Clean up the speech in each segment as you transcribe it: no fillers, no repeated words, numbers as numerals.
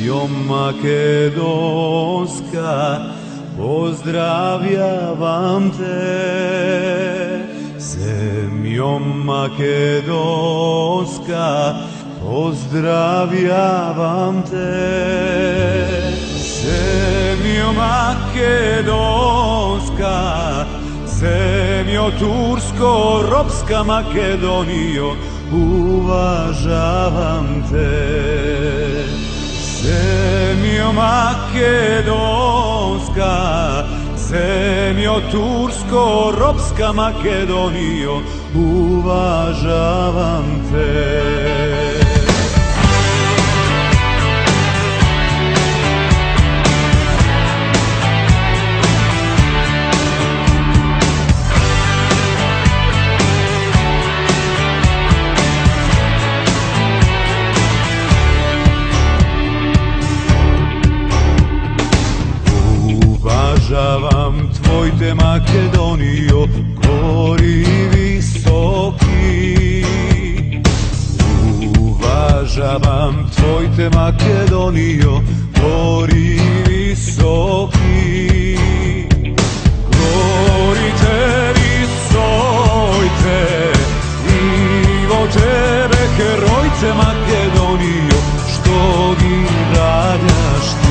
Zemljo makedonska, pozdravljavam te. Zemljo makedonska, pozdravljavam te. Zemljo makedonska, zemljo tursko-ropska Makedonijo, uvažavam te. Zemljo makedonska, zemljo tursko-ropska Makedonijo, uvažavam te. Uvažavam tvoj te Makedonijo, gori visoki. Uvažavam tvoj te Makedonijo, gori visoki. Glorite, visojte, Ivo tebe, herojce Makedonijo, što gi radjaš ti.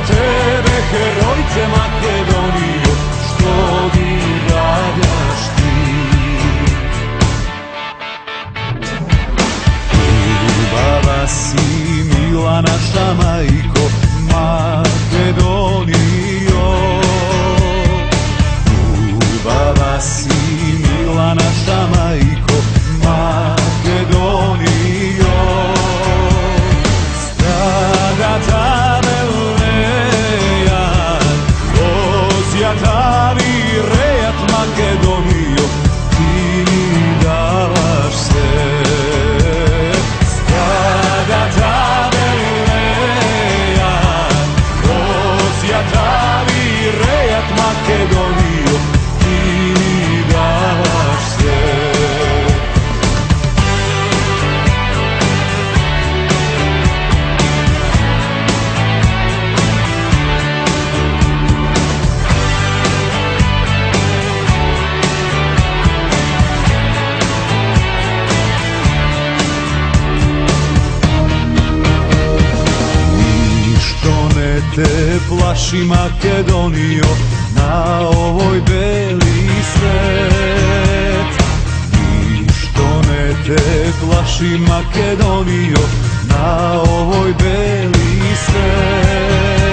Tebe, herojce Makedonijo, što gi radjaš ti. Ljubava si mila naša majko Makedonijo. Ljubava si mila naša majko Makedonijo. Stragata Tavi rejat Makedonijo, ti mi davaš se. Straga tave lejat, osjatavi rejat Makedonijo, ti mi davaš se. Te plaši Makedonijo na ovoj beli svet. Ništo ne te plaši Makedonijo na ovoj beli svet.